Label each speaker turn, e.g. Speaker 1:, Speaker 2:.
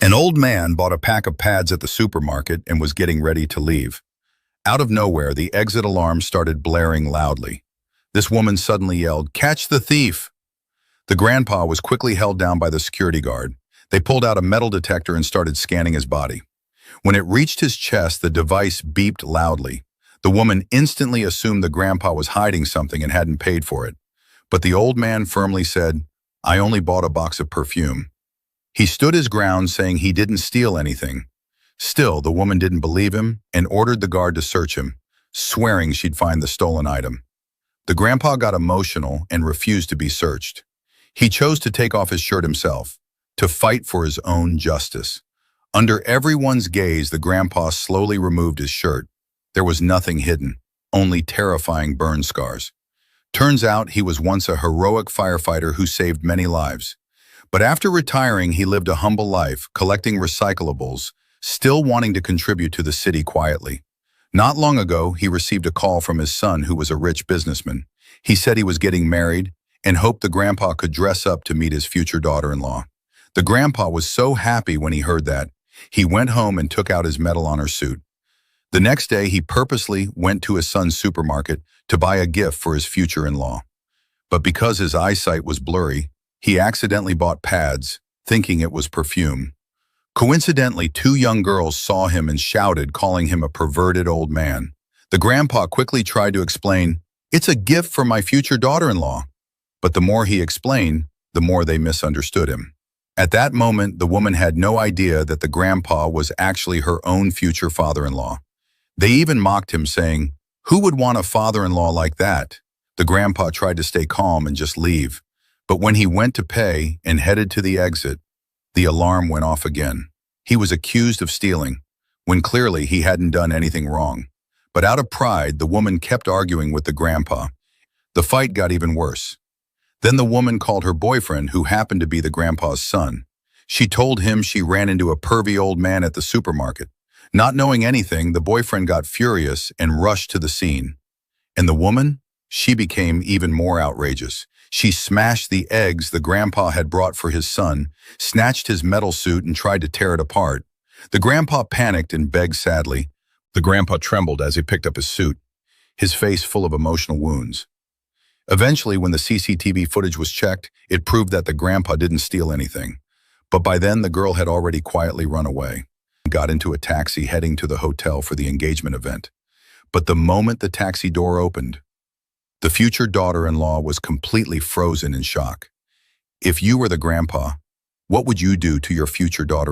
Speaker 1: An old man bought a pack of pads at the supermarket and was getting ready to leave. Out of nowhere, the exit alarm started blaring loudly. This woman suddenly yelled, "Catch the thief!" The grandpa was quickly held down by the security guard. They pulled out a metal detector and started scanning his body. When it reached his chest, the device beeped loudly. The woman instantly assumed the grandpa was hiding something and hadn't paid for it. But the old man firmly said, "I only bought a box of perfume." He stood his ground, saying he didn't steal anything. Still, the woman didn't believe him and ordered the guard to search him, swearing she'd find the stolen item. The grandpa got emotional and refused to be searched. He chose to take off his shirt himself, to fight for his own justice. Under everyone's gaze, the grandpa slowly removed his shirt. There was nothing hidden, only terrifying burn scars. Turns out he was once a heroic firefighter who saved many lives. But after retiring, he lived a humble life, collecting recyclables, still wanting to contribute to the city quietly. Not long ago, he received a call from his son, who was a rich businessman. He said he was getting married and hoped the grandpa could dress up to meet his future daughter-in-law. The grandpa was so happy when he heard that. He went home and took out his Medal of Honor suit. The next day, he purposely went to his son's supermarket to buy a gift for his future-in-law. But because his eyesight was blurry, he accidentally bought pads, thinking it was perfume. Coincidentally, two young girls saw him and shouted, calling him a perverted old man. The grandpa quickly tried to explain, "It's a gift for my future daughter-in-law." But the more he explained, the more they misunderstood him. At that moment, the woman had no idea that the grandpa was actually her own future father-in-law. They even mocked him, saying, "Who would want a father-in-law like that?" The grandpa tried to stay calm and just leave. But when he went to pay and headed to the exit, the alarm went off again. He was accused of stealing, when clearly he hadn't done anything wrong. But out of pride, the woman kept arguing with the grandpa. The fight got even worse. Then the woman called her boyfriend, who happened to be the grandpa's son. She told him she ran into a pervy old man at the supermarket. Not knowing anything, the boyfriend got furious and rushed to the scene. And the woman? She became even more outrageous. She smashed the eggs the grandpa had brought for his son, snatched his metal suit and tried to tear it apart. The grandpa panicked and begged sadly. The grandpa trembled as he picked up his suit, his face full of emotional wounds. Eventually, when the CCTV footage was checked, it proved that the grandpa didn't steal anything. But by then, the girl had already quietly run away and got into a taxi heading to the hotel for the engagement event. But the moment the taxi door opened, the future daughter-in-law was completely frozen in shock. If you were the grandpa, what would you do to your future daughter-in-law?